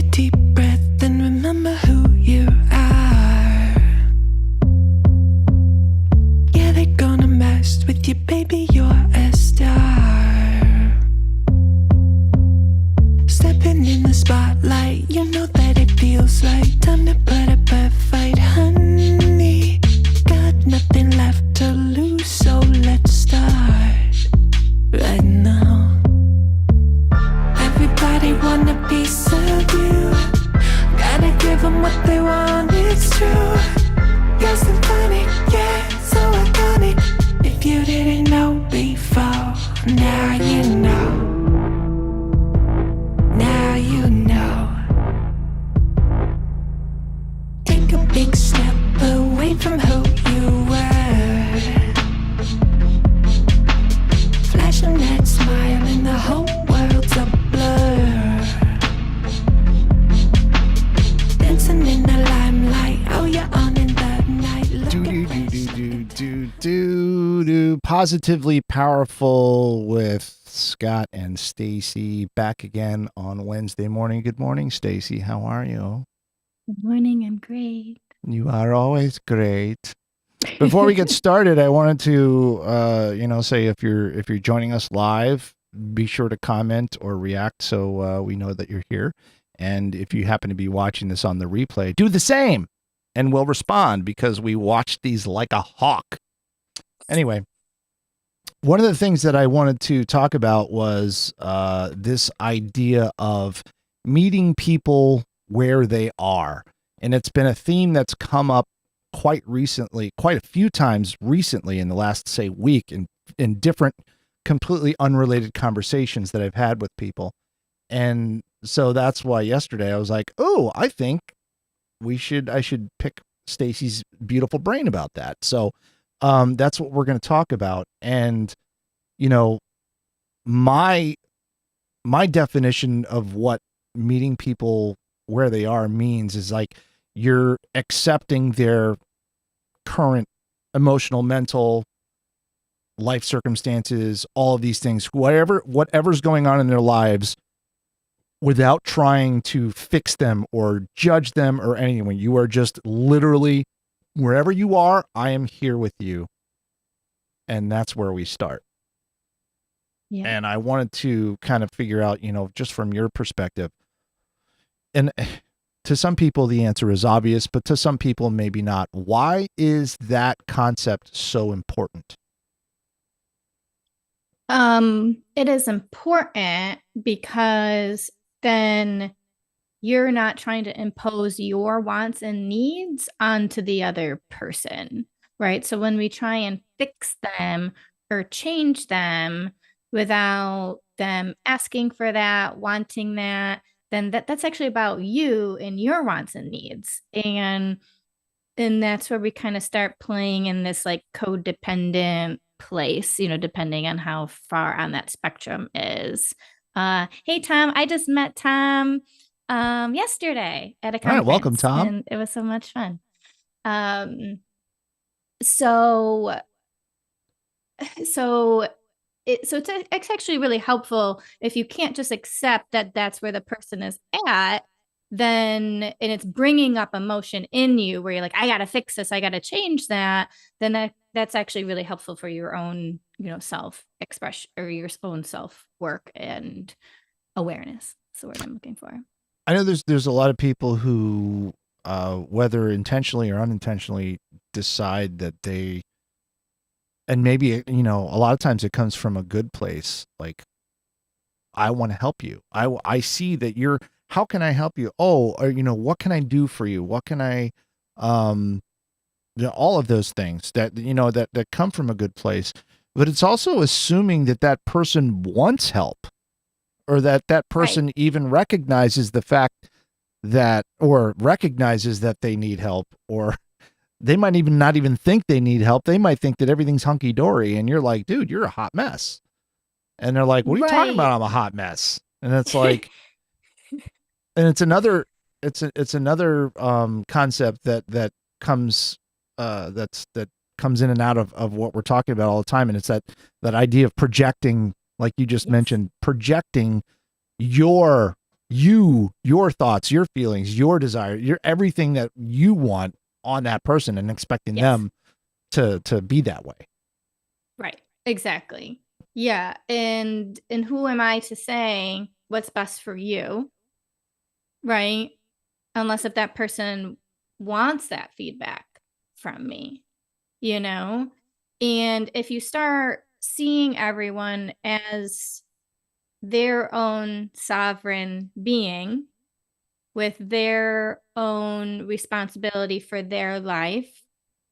a deep breath and remember who you are. Yeah, they're gonna mess with you, baby, you're a star. Stepping in the spotlight, you know that it feels like time to put up a fight, honey. Got nothing left to lose, so let's start right now. Everybody want a piece of you. Gotta give them what they want, it's true. You're so funny, yeah, so iconic. If you didn't know before, now you know. Now you know. Take a big step away from who you were. Flashing that smile and the whole world's a blur. Dancing in the limelight, oh you're on in the night. Do Positively Powerful with Scott and Stacey back again on Wednesday morning. Good morning, Stacey. How are you? Good morning. I'm great. You are always great. Before we get started, I wanted to, say if you're joining us live, be sure to comment or react so we know that you're here. And if you happen to be watching this on the replay, do the same, and we'll respond because we watch these like a hawk. Anyway, one of the things that I wanted to talk about was this idea of meeting people where they are. And it's been a theme that's come up quite a few times recently in the last, say, week in different, completely unrelated conversations that I've had with people. And so that's why yesterday I was like, oh, I think I should pick Stacey's beautiful brain about that. So that's what we're going to talk about. And, my definition of what meeting people where they are means is like you're accepting their current emotional, mental, life circumstances, all of these things, whatever's going on in their lives, without trying to fix them or judge them or anything. You are just literally wherever you are, I am here with you. And that's where we start. Yeah. And I wanted to kind of figure out, just from your perspective, and to some people, the answer is obvious, but to some people, maybe not. Why is that concept so important? It is important because then you're not trying to impose your wants and needs onto the other person, right? So when we try and fix them or change them without them asking for that, wanting that, then that's actually about you and your wants and needs. And that's where we kind of start playing in this like codependent place, depending on how far on that spectrum is. Hey, Tom, I just met Tom yesterday at a conference. All right, welcome, Tom. And it was so much fun. So it's actually really helpful if you can't just accept that that's where the person is at, then, and it's bringing up emotion in you where you're like, I got to fix this, I got to change that, then that's actually really helpful for your own, self-expression or your own self-work and awareness. That's the word I'm looking for. I know there's a lot of people who, whether intentionally or unintentionally, decide that they, and maybe, a lot of times it comes from a good place. Like, I want to help you. I see that how can I help you? Oh, or, what can I do for you? What can I, all of those things that, that come from a good place, but it's also assuming that person wants help, or that person right. even recognizes the fact that, or recognizes that they need help, or they might even not even think they need help. They might think that everything's hunky dory, and you're like, dude, you're a hot mess. And they're like, what are you talking about? I'm a hot mess. And it's like, and it's another concept that comes, that comes in and out of what we're talking about all the time. And it's that idea of projecting, like you just mentioned, projecting your your thoughts, your feelings, your desire, your everything that you want on that person, and expecting Yes. them to be that way. Right. Exactly. Yeah. And who am I to say what's best for you? Right. Unless if that person wants that feedback from me, you know? And if you start seeing everyone as their own sovereign being with their own responsibility for their life,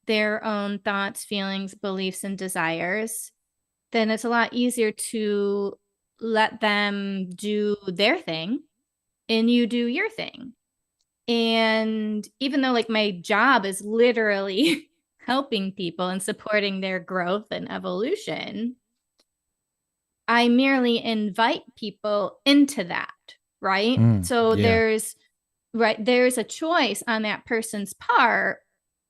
their own thoughts, feelings, beliefs, and desires, then it's a lot easier to let them do their thing and you do your thing. And even though like my job is literally helping people and supporting their growth and evolution, I merely invite people into that, right? So Yeah. there's a choice on that person's part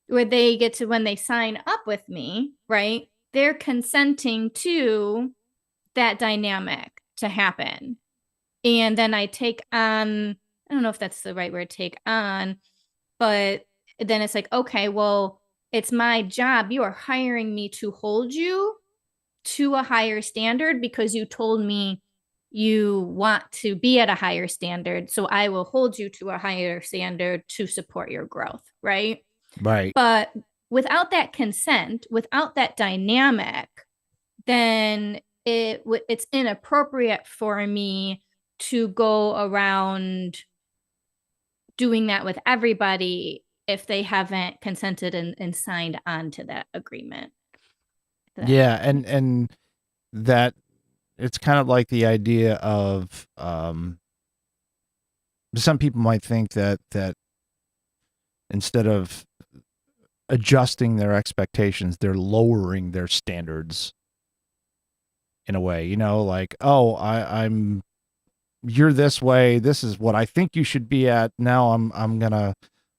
where they get to, when they sign up with me, right? They're consenting to that dynamic to happen. And then I take on, I don't know if that's the right word, take on, but then it's like, okay, well, it's my job. You are hiring me to hold you to a higher standard because you told me you want to be at a higher standard. So I will hold you to a higher standard to support your growth. Right. Right. But without that consent, without that dynamic, then it's inappropriate for me to go around doing that with everybody if they haven't consented and signed on to that agreement. Yeah. And that it's kind of like the idea of, some people might think that instead of adjusting their expectations, they're lowering their standards in a way, like, oh, I'm you're this way. This is what I think you should be at. Now I'm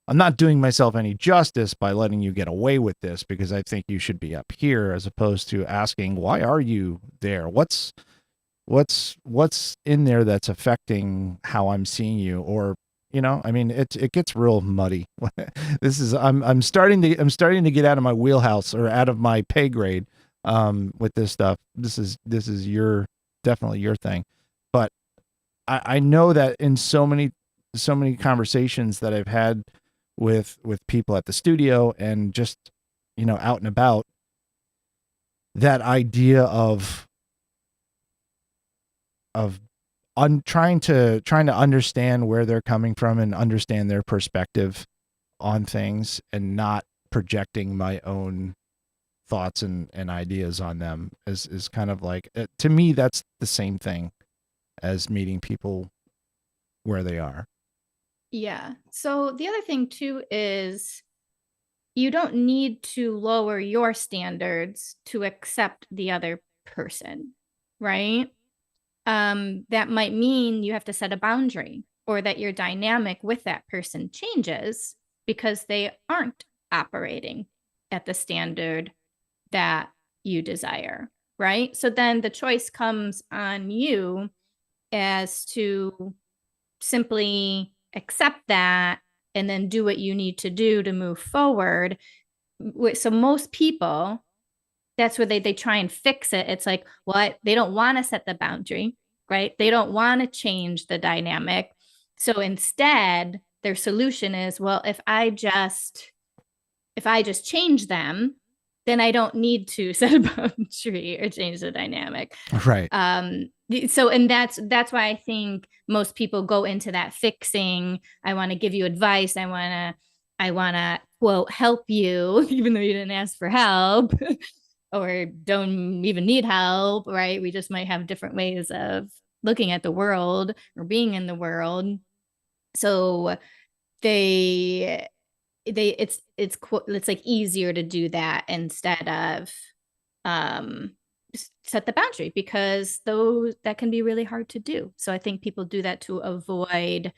not doing myself any justice by letting you get away with this because I think you should be up here, as opposed to asking, why are you there? What's in there that's affecting how I'm seeing you? Or, I mean, it gets real muddy. This is, I'm starting to get out of my wheelhouse, or out of my pay grade, with this stuff. This is definitely your thing. But I know that in so many conversations that I've had with people at the studio, and just, out and about, that idea of trying to understand where they're coming from and understand their perspective on things, and not projecting my own thoughts and ideas on them, is kind of like, to me, that's the same thing as meeting people where they are. Yeah. So the other thing too is you don't need to lower your standards to accept the other person, right? That might mean you have to set a boundary, or that your dynamic with that person changes because they aren't operating at the standard that you desire, right? So then the choice comes on you as to simply accept that and then do what you need to do to move forward. So most people, that's where they try and fix it. It's like, well, they don't want to set the boundary, right? They don't want to change the dynamic. So instead, their solution is, well, if I just change them, then I don't need to set a boundary or change the dynamic. Right. So, and that's why I think most people go into that fixing. I want to give you advice. I want to quote, help you, even though you didn't ask for help or don't even need help, right? We just might have different ways of looking at the world or being in the world. So it's like easier to do that instead of set the boundary, because that can be really hard to do. So I think people do that to avoid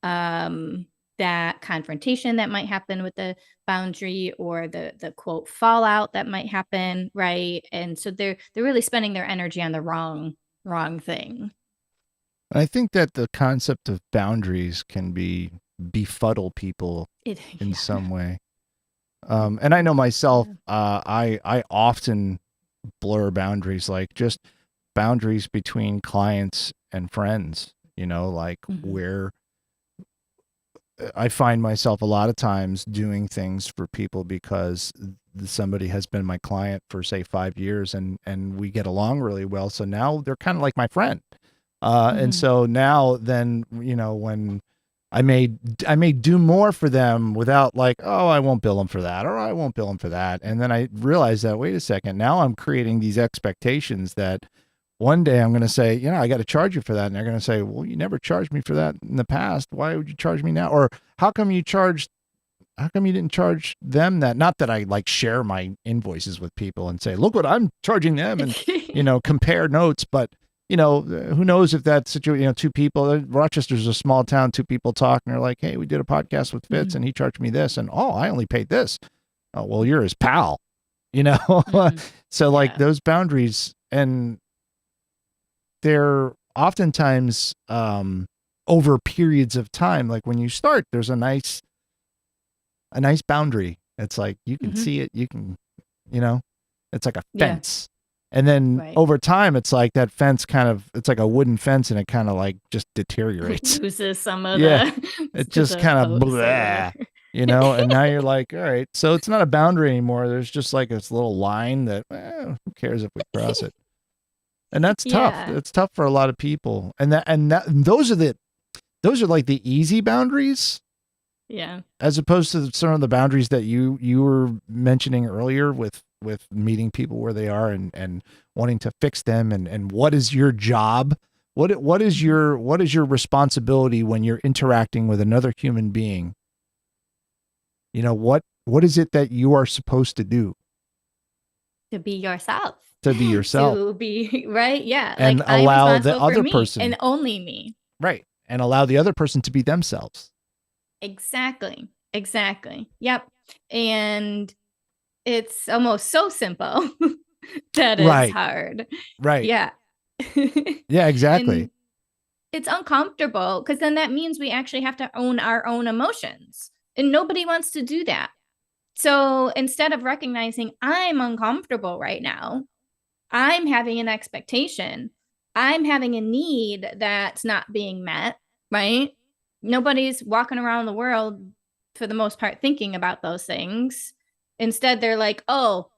that confrontation that might happen with the boundary, or the quote fallout that might happen, right? And so they're really spending their energy on the wrong thing. And I think that the concept of boundaries can befuddle people in some way. And I know myself, I often blur boundaries, like just boundaries between clients and friends, like where I find myself a lot of times doing things for people because somebody has been my client for say 5 years and we get along really well. So now they're kind of like my friend. And so now then, when I may do more for them without like, oh, I won't bill them for that, or I won't bill them for that. And then I realize that, wait a second, now I'm creating these expectations that one day I'm going to say, I got to charge you for that. And they're going to say, well, you never charged me for that in the past. Why would you charge me now? Or how come you didn't charge them that? Not that I like share my invoices with people and say, look what I'm charging them and, compare notes. But, who knows if that situation, two people, Rochester's a small town, two people talk and they're like, hey, we did a podcast with Fitz and he charged me this. And, oh, I only paid this. Oh, well, you're his pal, So like those boundaries, and they're oftentimes over periods of time. Like when you start, there's a nice boundary. It's like you can see it, you can, it's like a fence. And then over time, it's like that fence it's like a wooden fence, and it kind of like just deteriorates. Loses some of it just kind of blah, and now you're like, all right, so it's not a boundary anymore. There's just like this little line that, who cares if we cross it? And that's tough. It's tough for a lot of people. And those are like the easy boundaries. Yeah. As opposed to some of the boundaries that you were mentioning earlier with meeting people where they are and wanting to fix them and what is your job? What is your responsibility when you're interacting with another human being? What is it that you are supposed to do? To be yourself. To be yourself. To be right. Yeah. And like, allow I'm the other me person. and only me. Right. And allow the other person to be themselves. Exactly. Yep. And it's almost so simple that it's hard. Right. Yeah. Yeah, exactly. And it's uncomfortable because then that means we actually have to own our own emotions. And nobody wants to do that. So instead of recognizing I'm uncomfortable right now, I'm having an expectation, I'm having a need that's not being met, right? Nobody's walking around the world for the most part thinking about those things. Instead, they're like, oh,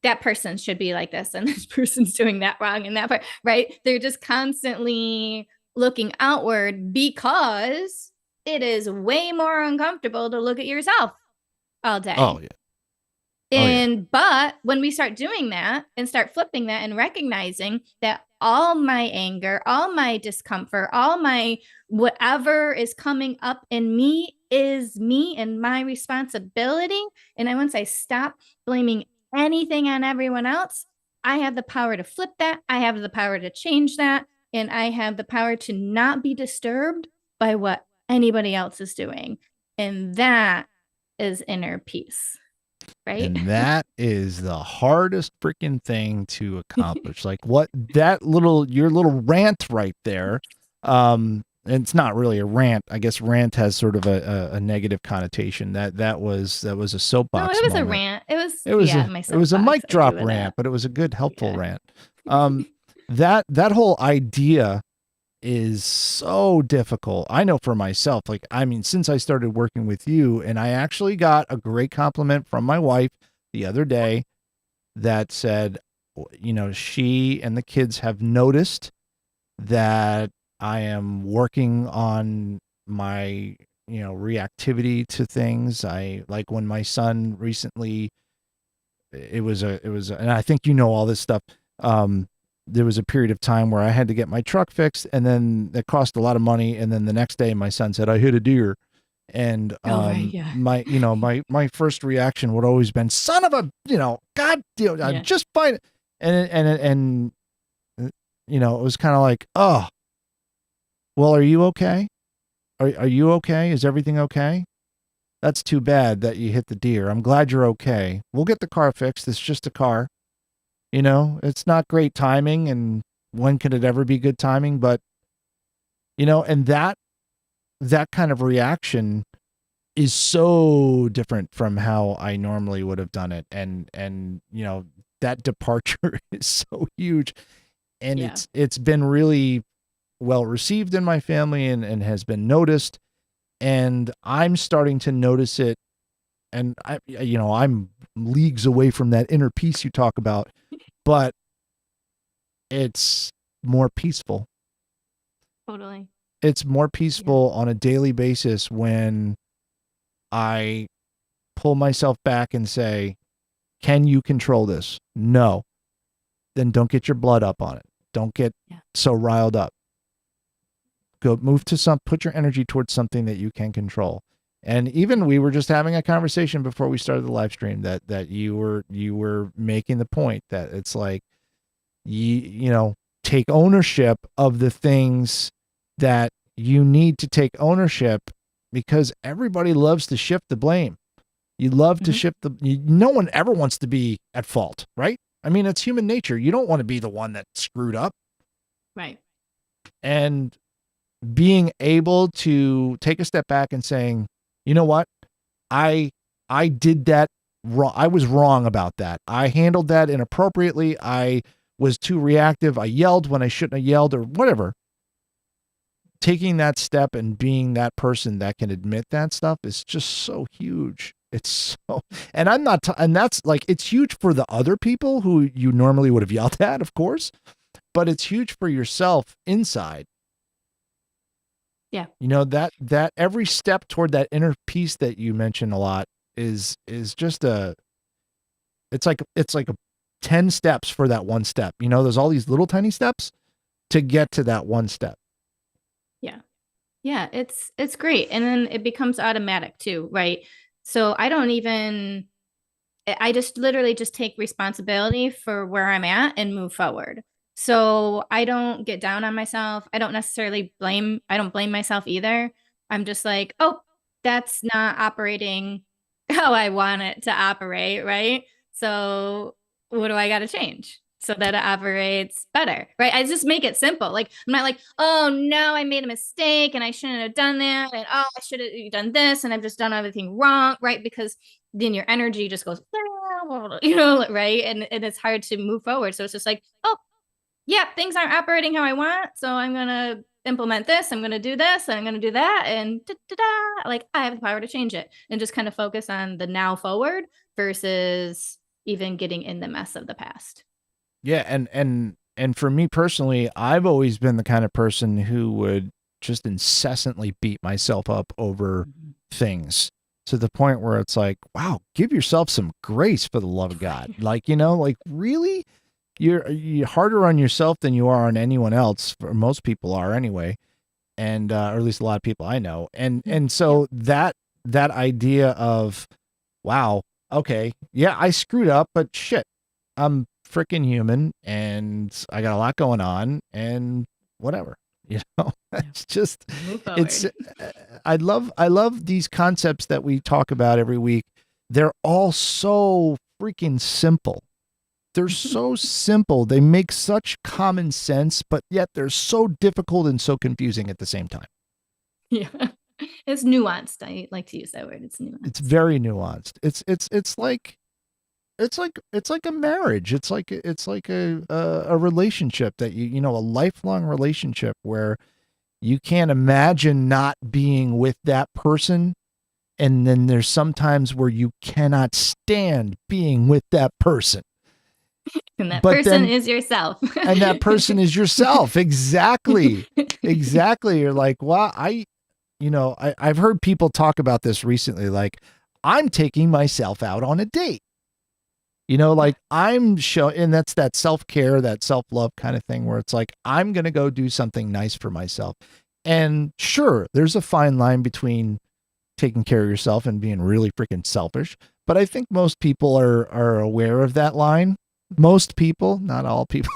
that person should be like this and this person's doing that wrong and that part, right? They're just constantly looking outward because it is way more uncomfortable to look at yourself all day. Oh, yeah. But when we start doing that and start flipping that and recognizing that all my anger, all my discomfort, all my whatever is coming up in me is me and my responsibility. And once I stop blaming anything on everyone else, I have the power to flip that. I have the power to change that. And I have the power to not be disturbed by what anybody else is doing. And that is inner peace. Right? And that is the hardest freaking thing to accomplish. Like your little rant right there. And it's not really a rant. I guess rant has sort of a negative connotation. That was a soapbox. No, it was moment. a rant. It was a mic drop rant, but it was a good, helpful rant. That whole idea is so difficult. I know for myself, since I started working with you, and I actually got a great compliment from my wife the other day that said, she and the kids have noticed that I am working on my, reactivity to things. I like when my son recently, and I think all this stuff. There was a period of time where I had to get my truck fixed, and then it cost a lot of money. And then the next day my son said, I hit a deer. And, my first reaction would always been, son of a, God, I'm just fine. And it was kind of like, oh, well, are you okay? Are you okay? Is everything okay? That's too bad that you hit the deer. I'm glad you're okay. We'll get the car fixed. It's just a car. It's not great timing, and when could it ever be good timing? But And that kind of reaction is so different from how I normally would have done it. And that departure is so huge. And it's been really well received in my family and has been noticed. And I'm starting to notice it. And I'm leagues away from that inner peace you talk about, but it's more peaceful. Totally. It's more peaceful on a daily basis when I pull myself back and say, can you control this? No. Then don't get your blood up on it. Don't get so riled up. Go put your energy towards something that you can control. And even we were just having a conversation before we started the live stream that you were making the point that it's like, take ownership of the things that you need to take ownership, because everybody loves to shift the blame. You love to shift no one ever wants to be at fault, right? I mean, it's human nature. You don't want to be the one that screwed up. Right. And being able to take a step back and saying, you know what? I did that wrong. I was wrong about that. I handled that inappropriately. I was too reactive. I yelled when I shouldn't have yelled, or whatever. Taking that step and being that person that can admit that stuff is just so huge. It's so, and I'm not, and that's like, it's huge for the other people who you normally would have yelled at, of course, but it's huge for yourself inside. Yeah. That every step toward that inner peace that you mention a lot is just it's like a 10 steps for that one step. There's all these little tiny steps to get to that one step. Yeah, it's great. And then it becomes automatic too, right? So I just literally just take responsibility for where I'm at and move forward. So I don't get down on myself. I don't blame myself either. I'm just like, oh, that's not operating how I want it to operate, right? So what do I got to change so that it operates better, right? I just make it simple. Like, I'm not like, oh no, I made a mistake and I shouldn't have done that, and oh, I should have done this and I've just done everything wrong, right? Because then your energy just goes, right? And it's hard to move forward. So it's just like, oh yeah, things aren't operating how I want, so I'm gonna implement this, I'm gonna do this, and I'm gonna do that, and like, I have the power to change it, and just kind of focus on the now forward versus even getting in the mess of the past. Yeah, and for me personally, I've always been the kind of person who would just incessantly beat myself up over things, to the point where it's like, wow, give yourself some grace, for the love of God. Like, like, really? You're harder on yourself than you are on anyone else, or most people are anyway. And or at least a lot of people I know. And so that idea of, wow, okay, yeah, I screwed up, but shit, I'm freaking human and I got a lot going on and whatever, it's just, it's, I love these concepts that we talk about every week. They're all so freaking simple. They're so simple. They make such common sense, but yet they're so difficult and so confusing at the same time. Yeah. It's nuanced. I like to use that word. It's nuanced. It's very nuanced. It's like a marriage. It's like a relationship that a lifelong relationship where you can't imagine not being with that person. And then there's sometimes where you cannot stand being with that person. And that person is yourself. And that person is yourself. Exactly. Exactly. You're like, well, I've heard people talk about this recently. Like, I'm taking myself out on a date. Like, I'm showing, and that's that self-care, that self-love kind of thing where it's like, I'm going to go do something nice for myself. And sure, there's a fine line between taking care of yourself and being really freaking selfish. But I think most people are aware of that line. Most people, not all people.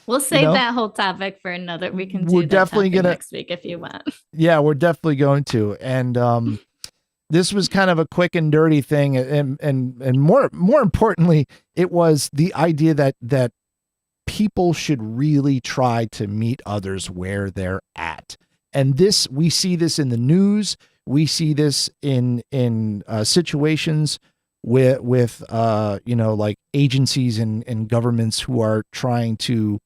We'll save that whole topic for another. We can do that next week if you want. Yeah, we're definitely going to. And this was kind of a quick and dirty thing, and more importantly, it was the idea that people should really try to meet others where they're at. And we see this in the news. We see this in situations with like agencies and governments who are trying to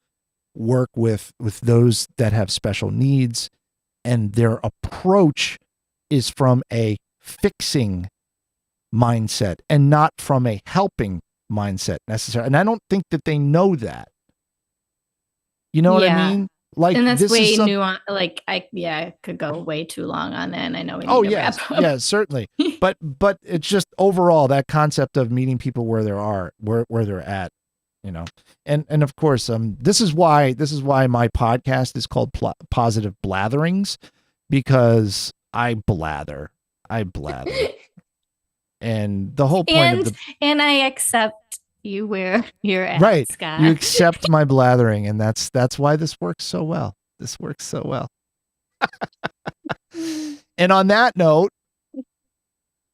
work with those that have special needs, and their approach is from a fixing mindset and not from a helping mindset necessarily. And I don't think that they know that. You know what I mean? Like, and that's way nuanced. Like, I could go way too long on that. And I know we need to wrap up. Yeah, certainly. but it's just overall that concept of meeting people where they're at, you know. And of course, this is why my podcast is called Positive Blatherings, because I blather. And the whole point and I accept you where you're at, right, Scott. You accept my blathering, and that's why this works so well. And on that note,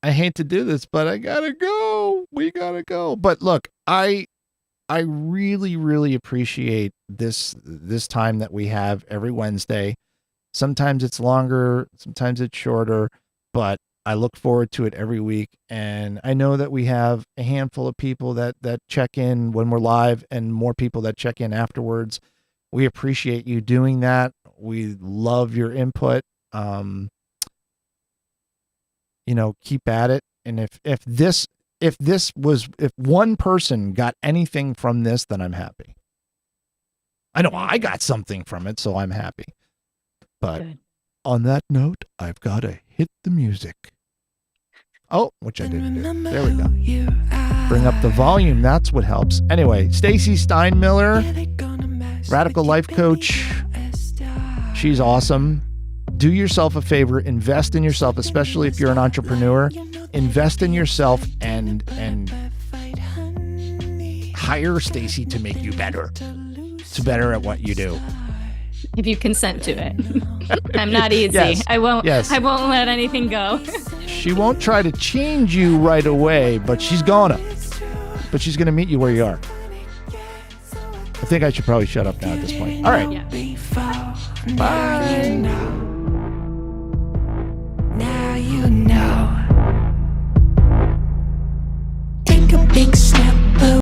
I hate to do this, but I gotta go. We gotta go. But look, I really, really appreciate this time that we have every Wednesday. Sometimes it's longer, sometimes it's shorter, but I look forward to it every week. And I know that we have a handful of people that check in when we're live, and more people that check in afterwards. We appreciate you doing that. We love your input. Keep at it. And if one person got anything from this, then I'm happy. I know I got something from it, so I'm happy. But on that note, I've got to hit the music. Oh, which I didn't do. There we go. Bring up the volume. That's what helps. Anyway, Stacey Steinmiller, radical life coach. She's awesome. Do yourself a favor. Invest in yourself, especially if you're an entrepreneur. Invest in yourself and hire Stacey to make you better. To better at what you do. If you consent to it. I'm not easy. Yes. I won't let anything go. She won't try to change you right away, but she's gonna meet you where you are. I think I should probably shut up now at this point. All right. Yeah. Bye.